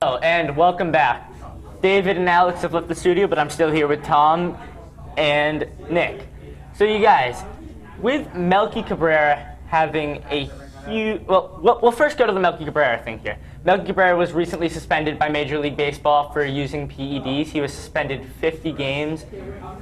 Oh, and welcome back. David and Alex have left the studio, but I'm still here with Tom and Nick. So you guys, with Melky Cabrera having a huge... Well, we'll first go to the Melky Cabrera thing here. Melky Cabrera was recently suspended by Major League Baseball for using PEDs. He was suspended 50 games,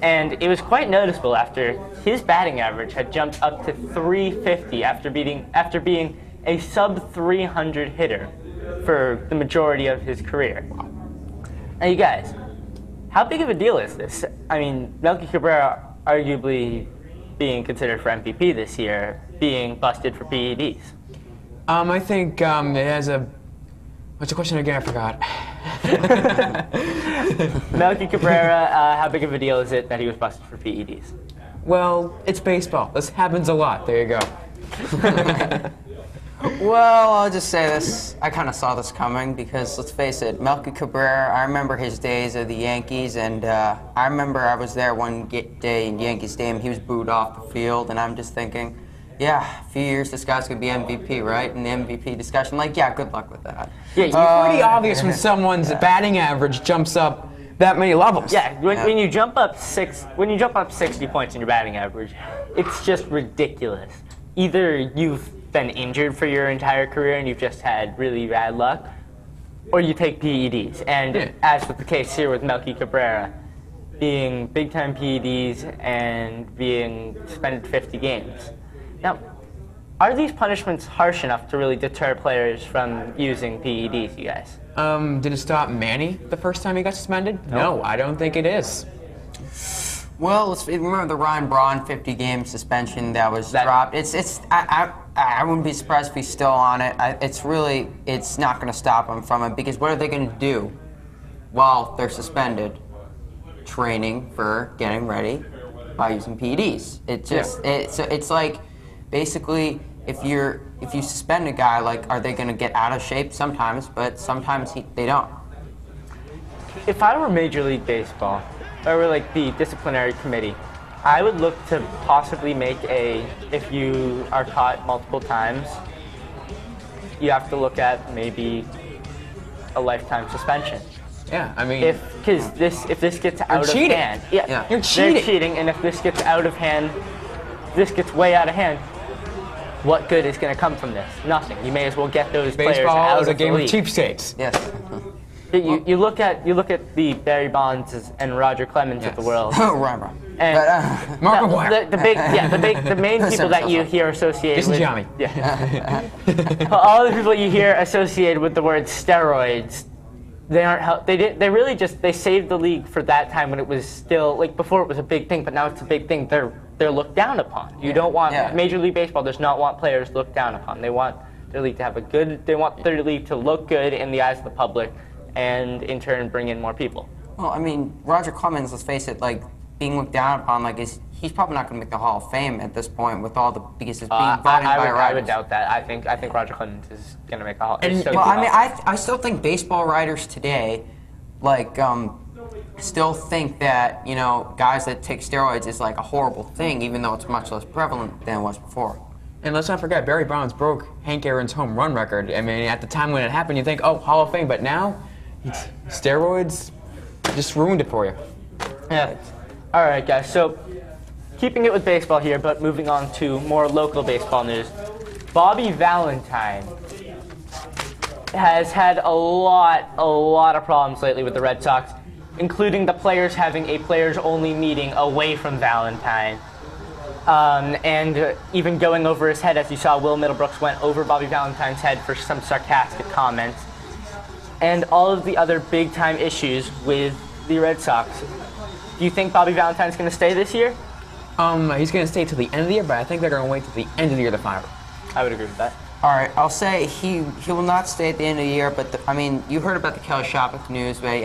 and it was quite noticeable after his batting average had jumped up to 350 after being a sub-300 hitter for the majority of his career. Now, you guys, how big of a deal is this? I mean, Melky Cabrera arguably being considered for MVP this year, being busted for PEDs. I think it has a... What's the question again? I forgot. Melky Cabrera, how big of a deal is it that he was busted for PEDs? Well, it's baseball. This happens a lot. There you go. Well, I'll just say this. I kind of saw this coming because, let's face it, Melky Cabrera, I remember his days of the Yankees, and I remember I was there one day in Yankees Stadium. He was booed off the field, and I'm just thinking, yeah, a few years this guy's going to be MVP, right? In the MVP discussion, like, yeah, good luck with that. Yeah, it's pretty obvious when someone's batting average jumps up that many levels. Yeah, when you jump up 60 points in your batting average, it's just ridiculous. Either you've been injured for your entire career and you've just had really bad luck, or you take PEDs. And as with the case here with Melky Cabrera, being big-time PEDs and being suspended 50 games. Now, are these punishments harsh enough to really deter players from using PEDs, you guys? Did it stop Manny the first time he got suspended? No, I don't think it is. Well, let's remember the Ryan Braun 50-game suspension that was dropped. I wouldn't be surprised if he's still on it. It's not going to stop him from it, because what are they going to do while they're suspended? Training for getting ready by using PEDs. It's like, basically, if you suspend a guy, like, are they going to get out of shape? Sometimes, but sometimes they don't. If I were Major League Baseball, or like the disciplinary committee, I would look to possibly make if you are caught multiple times, you have to look at maybe a lifetime suspension. Yeah, I mean, if this gets out of cheating. hand, You're cheating. They're cheating, and if this gets out of hand, this gets way out of hand. What good is going to come from this? Nothing. You may as well get those players out baseball of the is a game league. of cheapskates. Yes. You look at the Barry Bonds and Roger Clemens of the world. Oh, right. And Mark McGwire. the main people that you hear associated Jason with Giambi. All the people you hear associated with the word steroids, they aren't they saved the league for that time when it was still, like, before it was a big thing, but now it's a big thing. They're looked down upon. You don't want Major League Baseball does not want players looked down upon. They want their league to have they want their league to look good in the eyes of the public, and in turn bring in more people. Well, I mean, Roger Clemens, let's face it, like, being looked down upon, like, he's probably not going to make the Hall of Fame at this point with all because it's being voted by writers. I would doubt that. I think Roger Clemens is going to make the Hall of Fame. I still think baseball writers today, like, still think that, guys that take steroids is like a horrible thing, even though it's much less prevalent than it was before. And let's not forget, Barry Bonds broke Hank Aaron's home run record. I mean, at the time when it happened, you think, oh, Hall of Fame, but now, steroids just ruined it for you. Yeah. All right, guys. So, keeping it with baseball here, but moving on to more local baseball news. Bobby Valentine has had a lot of problems lately with the Red Sox, including the players having a players-only meeting away from Valentine. And even going over his head, as you saw, Will Middlebrooks went over Bobby Valentine's head for some sarcastic comments. And all of the other big-time issues with the Red Sox. Do you think Bobby Valentine's going to stay this year? He's going to stay till the end of the year, but I think they're going to wait till the end of the year to fire him. I would agree with that. All right, I'll say he will not stay at the end of the year, but I mean, you heard about the Kelly Shopik news, but in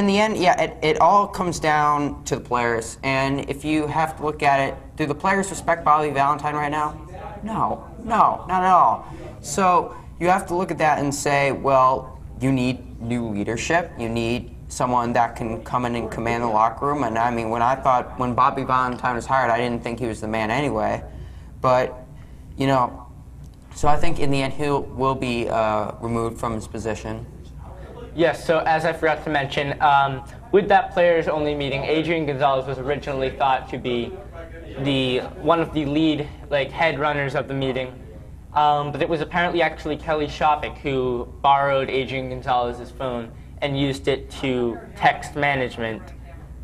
the end, it all comes down to the players, and if you have to look at it, do the players respect Bobby Valentine right now? No, not at all. So you have to look at that and say, well, you need new leadership, you need someone that can come in and command the locker room, and I mean, when Bobby Valentine was hired, I didn't think he was the man anyway, but So I think in the end he will be removed from his position. Yes, so as I forgot to mention, with that players only meeting, Adrian Gonzalez was originally thought to be one of the lead head runners of the meeting. But it was apparently actually Kelly Shopik who borrowed Adrian Gonzalez's phone and used it to text management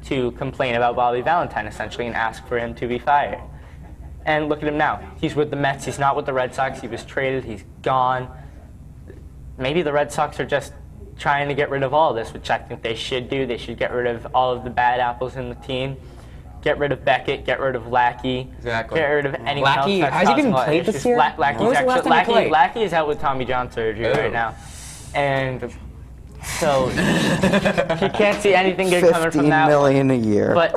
to complain about Bobby Valentine, essentially, and ask for him to be fired. And look at him now. He's with the Mets. He's not with the Red Sox. He was traded. He's gone. Maybe the Red Sox are just trying to get rid of all this, which I think they should do. They should get rid of all of the bad apples in the team. Get rid of Beckett, get rid of Lackey, Exactly. get rid of anyone else that's has he even causing played this year? Lackey is out with Tommy John surgery right now. And so he can't see anything good coming from that. $15 million a year. But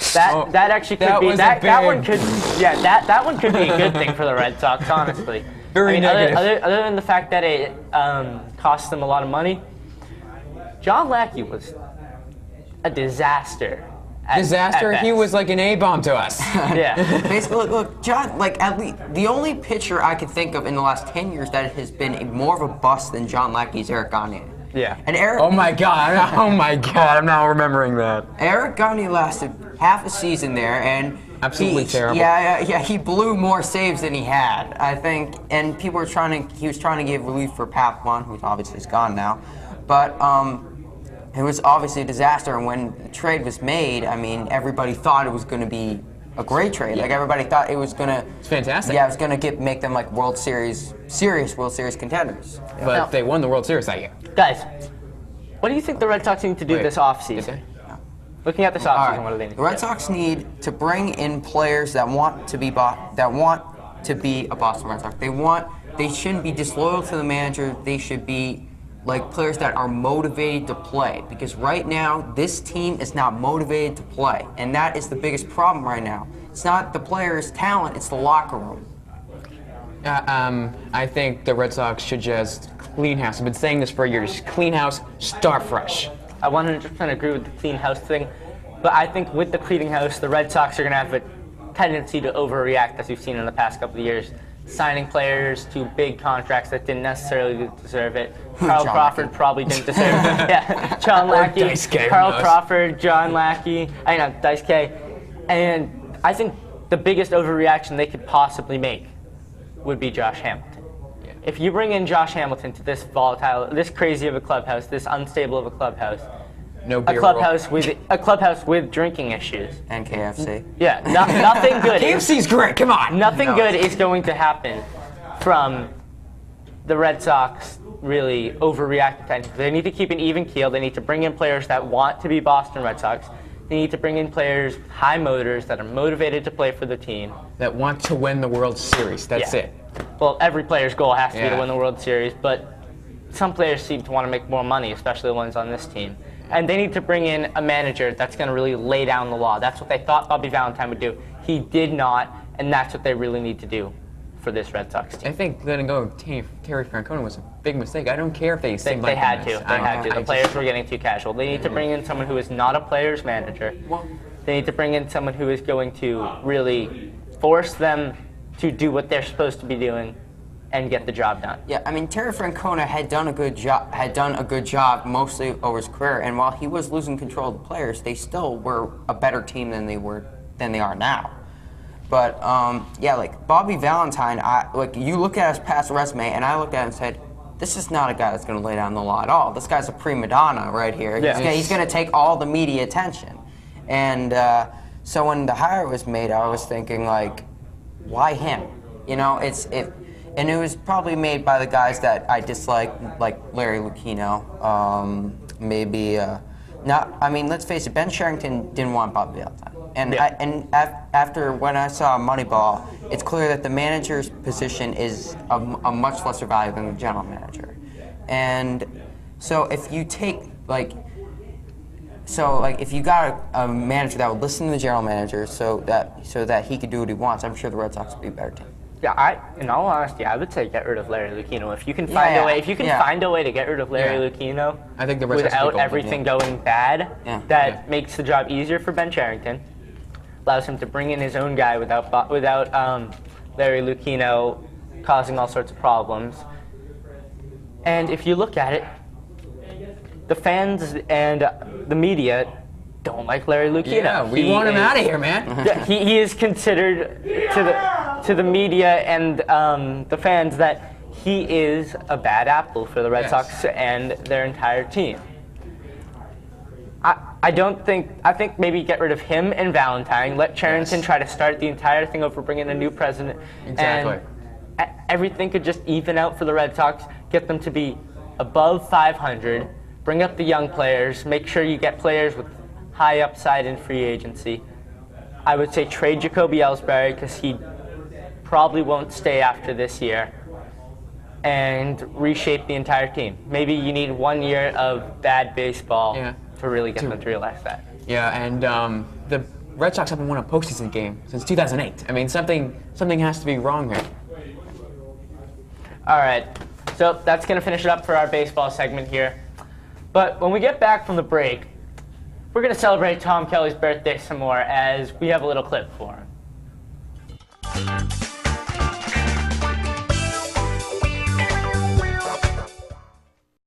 that actually could be that one could that one could be a good thing for the Red Sox, honestly. Very negative. Other than the fact that it cost them a lot of money, John Lackey was a disaster. At He was like an A-bomb to us. Yeah. Basically, look, John, at least the only pitcher I could think of in the last 10 years that has been more of a bust than John Lackey is Eric Gagne. Yeah. And Eric. Oh my God! I'm now remembering that. Eric Gagne lasted half a season there, and Absolutely terrible. Yeah. He blew more saves than he had, I think. And he was trying to give relief for Papelbon, who's obviously gone now, but it was obviously a disaster. And when the trade was made, I mean, everybody thought it was going to be a great trade. Like everybody thought it was going to. It's fantastic. Yeah, it was going to make them like serious World Series contenders. But Now, they won the World Series that year. Guys, what do you think the Red Sox need to do this offseason? Okay. Looking at this offseason, what do they need The to Red do? Sox need to bring in players that want to be a Boston Red Sox. They shouldn't be disloyal to the manager. They should be like players that are motivated to play. Because right now, this team is not motivated to play, and that is the biggest problem right now. It's not the players' talent; it's the locker room. I think the Red Sox should just clean house. I've been saying this for years. Clean house, start fresh. I 100% agree with the clean house thing, but I think with the cleaning house, the Red Sox are going to have a tendency to overreact, as we've seen in the past couple of years, signing players to big contracts that didn't necessarily deserve it. Carl Crawford probably didn't deserve it. Yeah, John Lackey, Dice K, Carl who knows? Crawford, John Lackey, Dice K. And I think the biggest overreaction they could possibly make would be Josh Hamilton. If you bring in Josh Hamilton to this volatile, this crazy of a clubhouse, this unstable of a clubhouse, No a beer clubhouse with drinking issues. And KFC. Yeah, nothing good. KFC's great. Come on. Nothing good is going to happen from the Red Sox really overreacting. They need to keep an even keel. They need to bring in players that want to be Boston Red Sox. They need to bring in players with high motors that are motivated to play for the team. That want to win the World Series. That's Yeah. it. Well, every player's goal has to be to Yeah. win the World Series, but some players seem to want to make more money, especially the ones on this team. And they need to bring in a manager that's going to really lay down the law. That's what they thought Bobby Valentine would do. He did not, and that's what they really need to do for this Red Sox team. I think letting go of Terry Francona was a big mistake. I don't care if they say They had to. They had to. The players were getting too casual. They need to bring in someone who is not a player's manager. They need to bring in someone who is going to really force them to do what they're supposed to be doing and get the job done. Yeah, I mean, Terry Francona had done a good job mostly over his career, and while he was losing control of the players, they still were a better team than they are now. But yeah, like Bobby Valentine, you look at his past resume, and I looked at him and said, this is not a guy that's going to lay down the law at all. This guy's a prima donna right here. Yeah. He's going to take all the media attention. And so when the hire was made, I was thinking, like, why him? You know, and it was probably made by the guys that I dislike, like Larry Lucchino. I mean, let's face it, Ben Sherrington didn't want Bobby Valentine. And after when I saw Moneyball, it's clear that the manager's position is a much lesser value than the general manager. And so if you take if you got a manager that would listen to the general manager so that he could do what he wants, I'm sure the Red Sox would be a better team. Yeah, in all honesty, I would say get rid of Larry Lucchino. If you can find a way, find a way to get rid of Larry Lucchino, I think the Red Sox would be without golden, everything going bad, that makes the job easier for Ben Sherrington, allows him to bring in his own guy without Larry Lucchino causing all sorts of problems. And if you look at it, the fans and the media don't like Larry Lucchino. Yeah, we want him out of here, man. He is considered to the media and the fans that he is a bad apple for the Red Sox and their entire team. I think maybe get rid of him and Valentine. Let Cherington try to start the entire thing over, bring in a new president. Exactly. And everything could just even out for the Red Sox, get them to be above 500, bring up the young players, make sure you get players with high upside in free agency. I would say trade Jacoby Ellsbury because he probably won't stay after this year, and reshape the entire team. Maybe you need 1 year of bad baseball to really get them to realize that. Yeah, and the Red Sox haven't won a postseason game since 2008. I mean, something has to be wrong here. All right, so that's going to finish it up for our baseball segment here. But when we get back from the break, we're going to celebrate Tom Kelly's birthday some more as we have a little clip for him.